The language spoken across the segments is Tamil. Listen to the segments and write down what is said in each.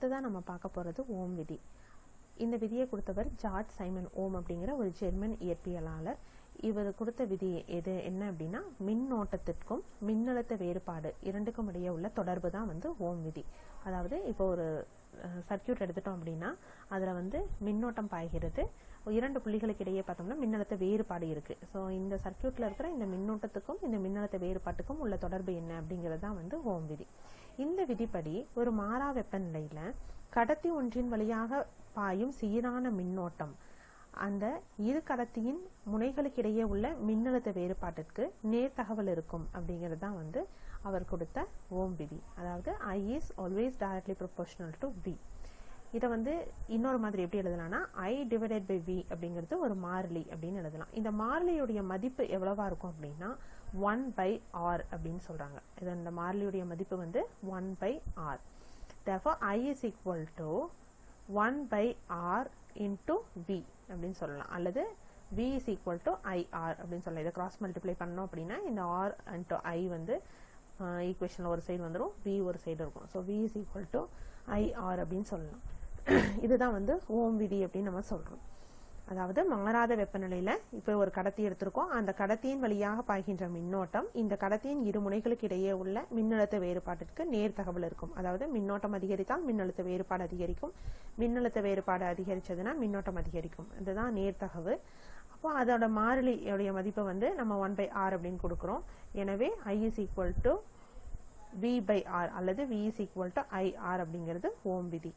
அடுத்ததா நம்ம பார்க்க போறது ஓம் விதி. இந்த விதியை கொடுத்தவர் ஜார்ஜ் சைமன் ஓம் அப்படிங்கிற ஒரு ஜெர்மன் இயற்பியலாளர். இவர் கொடுத்த விதி என்ன அப்படின்னா, மின்னோட்டத்திற்கும் மின்னழுத்த வேறுபாடு இரண்டுக்கும் இடையே உள்ள தொடர்பு தான் ஓம் விதி. அதாவது இப்போ ஒரு சர்க்கியூட் எடுத்துட்டோம் அப்படின்னா அதுல மின்னோட்டம் பாய்கிறது. இரண்டு புள்ளிகளுக்கு இடையே பார்த்தோம்னா மின்னழுத்த வேறுபாடு இருக்கு. ஸோ இந்த சர்க்கியூட்ல இருக்கிற இந்த மின்னோட்டத்துக்கும் இந்த மின்னழுத்த வேறுபாட்டுக்கும் உள்ள தொடர்பு என்ன அப்படிங்கிறது தான் ஓம் விதி. இந்த விதிப்படி ஒரு மாறா வெப்பநிலையில கடத்தி ஒன்றின் வழியாக பாயும் சீரான மின்னோட்டம் அந்த இரு கடத்தியின் முனைகளுக்கு இடையே உள்ள மின்னழுத்த வேறுபாட்டிற்கு நேர் தகவல் இருக்கும் அப்படிங்கிறது தான் அவர் கொடுத்த ஓம் விதி. அதாவது I is always directly proportional to V. இதை இன்னொரு மாதிரி எப்படி எழுதலாம்னா I divided by V அப்படிங்கிறது ஒரு மாறிலி அப்படின்னு எழுதலாம். இந்த மாறிலியுடைய மதிப்பு எவ்வளவா இருக்கும் அப்படின்னா 1/R அப்படின்னு சொல்றாங்க. இந்த மாறிலியுடைய மதிப்பு 1/R. Therefore I is equal to 1/R into V அப்படின்னு சொல்லலாம். அல்லது V is equal to IR அப்படின்னு சொல்லலாம். இதை கிராஸ் மல்டிப்ளை பண்ணோம் அப்படின்னா இந்த R into I ஈக்குவேஷன்ல ஒரு சைடு வந்துடும், V ஒரு சைடு இருக்கும். So V is equal to IR அப்படின்னு சொல்லலாம். இதுதான் ஓம் விதி அப்படின்னு நம்ம சொல்றோம். அதாவது மாறாத வெப்பநிலையில இப்ப ஒரு கடத்தி எடுத்திருக்கோம். அந்த கடத்தியின் வழியாக பாய்கின்ற மின்னோட்டம் இந்த கடத்தியின் இரு முனைகளுக்கு இடையே உள்ள மின்னழுத்த வேறுபாட்டிற்கு நேர் தகவல் இருக்கும். அதாவது மின்னோட்டம் அதிகரித்தால் மின்னழுத்த வேறுபாடு அதிகரிக்கும், மின்னழுத்த வேறுபாடு அதிகரிச்சதுன்னா மின்னோட்டம் அதிகரிக்கும். இதுதான் நேர் தகவல். அப்போ அதோட மாறிலியோடைய மதிப்பை நம்ம 1/R அப்படின்னு கொடுக்கிறோம். எனவே I is equal to V/R அல்லது V is equal to IR அப்படிங்கிறது ஓம் விதி.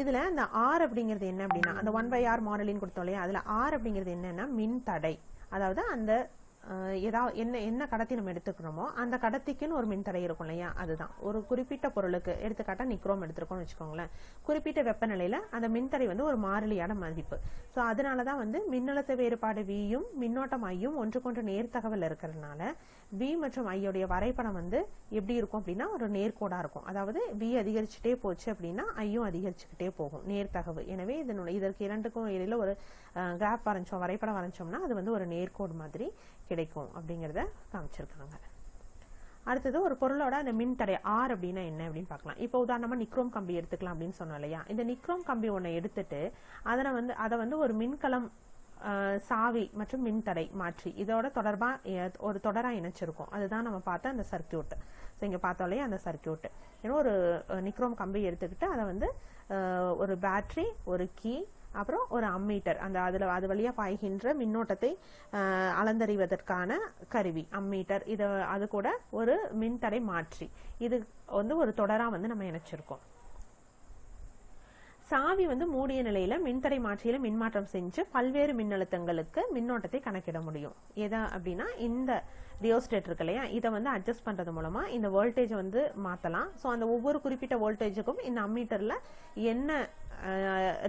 இதுல அந்த R அப்படிங்கிறது என்ன அப்படின்னா, அந்த 1/R மாறிலின்னு கொடுத்தோம் இல்லையா, அதுல R அப்படிங்கிறது என்னன்னா மின் தடை. அதாவது அந்த ஏதாவது என்ன கடத்தி நம்ம எடுத்துக்கிறோமோ அந்த கடத்திக்குன்னு ஒரு மின்தடை இருக்கும் இல்லையா, அதுதான். ஒரு குறிப்பிட்ட பொருளுக்கு எடுத்துக்காட்டா நிக்ரோம் எடுத்திருக்கோம்னு வச்சுக்கோங்களேன், குறிப்பிட்ட வெப்பநிலையில அந்த மின்தடை ஒரு மாறிலியான மதிப்பு. ஸோ அதனாலதான் மின்னழுத்த வேறுபாடு Vயும் மின்னோட்டம் ஐயும் ஒன்றுக்கொன்று நேர் தகவல் இருக்கிறதுனால V மற்றும் ஐயோடைய வரைபடம் எப்படி இருக்கும் அப்படின்னா ஒரு நேர்கோடா இருக்கும். அதாவது V அதிகரிச்சுட்டே போச்சு அப்படின்னா ஐயும் அதிகரிச்சுக்கிட்டே போகும், நேர் தகவல். எனவே இதற்கு இரண்டுக்கும் இடையில ஒரு கிராஃப் வரைஞ்சோம், வரைபடம் வரைஞ்சோம்னா அது ஒரு நேர்கோடு மாதிரி கிடைக்கும் அப்படிங்கறத காமிச்சிருக்காங்க. அடுத்தது ஒரு பொருளோட அந்த மின்தடை R அப்படின்னா என்ன அப்படின்னு பார்க்கலாம். இப்போ உதாரணமா நிக்ரோம் கம்பி எடுத்துக்கலாம் அப்படின்னு சொன்னோம் இல்லையா. இந்த நிக்ரோம் கம்பி ஒன்னை எடுத்துட்டு அதை ஒரு மின்கலம் சாவி மற்றும் மின்தடை மாற்றி இதோட தொடர்பா ஒரு தொடரா இணைச்சிருக்கும். அதுதான் நம்ம பார்த்த அந்த சர்க்கியூட். இங்க பார்த்தோம் அந்த சர்க்கியூட். ஏன்னா ஒரு நிக்ரோம் கம்பி எடுத்துக்கிட்டு அதை ஒரு பேட்டரி, ஒரு கீ, அப்புறம் ஒரு அம்மீட்டர், அது வழியா பாய்கின்ற மின்னோட்டத்தை அளந்தறிவதற்கான கருவி அம்மீட்டர், அது கூட ஒரு மின்தடை மாற்றி, இது ஒரு தொடரா நம்ம இணைச்சிருக்கோம். சாவி மூடிய நிலையில மின்தடை மாற்றியில மின்மாற்றம் செஞ்சு பல்வேறு மின்னழுத்தங்களுக்கு மின்னோட்டத்தை கணக்கிட முடியும். எதா அப்படின்னா இந்த ரியோஸ்டேட் இருக்கு இல்லையா, இதை அட்ஜஸ்ட் பண்றது மூலமா இந்த வோல்டேஜ் மாத்தலாம். ஸோ அந்த ஒவ்வொரு குறிப்பிட்ட வோல்டேஜுக்கும் இந்த அம்மீட்டர்ல என்ன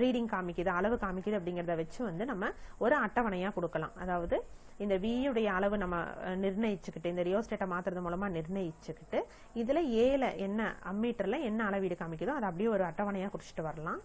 ரீடிங் காமிக்குது, அளவு காமிக்குது அப்படிங்கறத வச்சு நம்ம ஒரு அட்டவணையா கொடுக்கலாம். அதாவது இந்த வியுடைய அளவு நம்ம நிர்ணயிச்சுக்கிட்டு இந்த ரியோஸ்டேட்டை மாத்துறது மூலமா நிர்ணயிச்சுக்கிட்டு இதுல ஏல என்ன அம்மீட்டர்ல என்ன அளவீடு காமிக்குதோ அதை அப்படியே ஒரு அட்டவணையா குறிச்சிட்டு வரலாம்.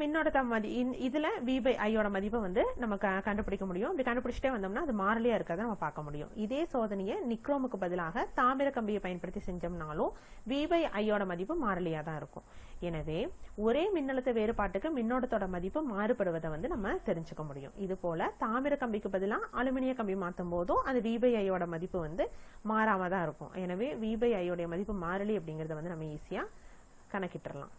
மின்னோட்ட இதுல V/Iயோட மதிப்பை நம்ம கண்டுபிடிக்க முடியும். அப்படி கண்டுபிடிச்சிட்டே வந்தோம்னா அது மாறிலியா இருக்கிறத நம்ம பார்க்க முடியும். இதே சோதனையை நிக்ரோமுக்கு பதிலாக தாமிர கம்பியை பயன்படுத்தி செஞ்சோம்னாலும் V/Iயோட மதிப்பு மாறிலியா தான் இருக்கும். எனவே ஒரே மின்னழுத்த வேறுபாட்டுக்கு மின்னோட்டத்தோட மதிப்பு மாறுபடுவதை நம்ம தெரிஞ்சுக்க முடியும். இது போல தாமிர கம்பிக்கு பதிலாக அலுமினிய கம்பி மாற்றும் போதும் அது V/Iயோட மதிப்பு மாறாம தான் இருக்கும். எனவே V/Iயோட மதிப்பு மாறிலி அப்படிங்கறத நம்ம ஈஸியா கணக்கிட்டுறலாம்.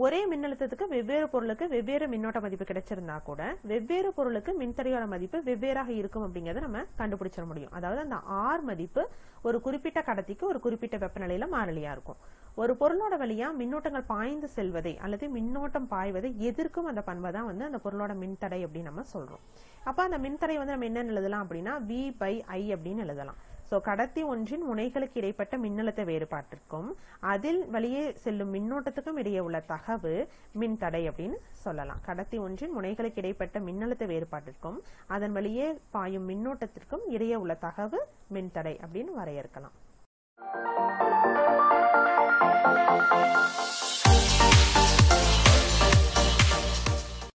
ஒரே மின்னழுத்தத்துக்கு வெவ்வேறு பொருளுக்கு வெவ்வேறு மின்னோட்ட மதிப்பு கிடைச்சிருந்தா கூட வெவ்வேறு பொருளுக்கு மின்தடையோட மதிப்பு வெவ்வேறாக இருக்கும் அப்படிங்கறத நம்ம கண்டுபிடிச்சிட முடியும். அதாவது அந்த R மதிப்பு ஒரு குறிப்பிட்ட கடத்திக்கு ஒரு குறிப்பிட்ட வெப்பநிலையில மாறிலியா இருக்கும். ஒரு பொருளோட வழியா மின்னோட்டங்கள் பாய்ந்து செல்வதை அல்லது மின்னோட்டம் பாய்வதை எதிர்க்கும் அந்த பண்பை தான் அந்த பொருளோட மின்தடை அப்படின்னு நம்ம சொல்றோம். அப்ப அந்த மின்தடை நம்ம என்ன எழுதலாம் அப்படின்னா V/I அப்படின்னு எழுதலாம். சோ கடத்தி ஒன்றின் முனைகளுக்கு இடைப்பட்ட மின்னழுத்த வேறுபாட்டிற்கும் அதில் வழியே செல்லும் மின்னோட்டத்துக்கும் இடையே உள்ள தகவு மின்தடை அப்படின்னு சொல்லலாம். கடத்தி ஒன்றின் முனைகளுக்கு இடைப்பட்ட மின்னழுத்த வேறுபாட்டிற்கும் அதன் வழியே பாயும் மின்னோட்டத்திற்கும் இடையே உள்ள தகவு மின்தடை அப்படின்னு வரையறுக்கலாம்.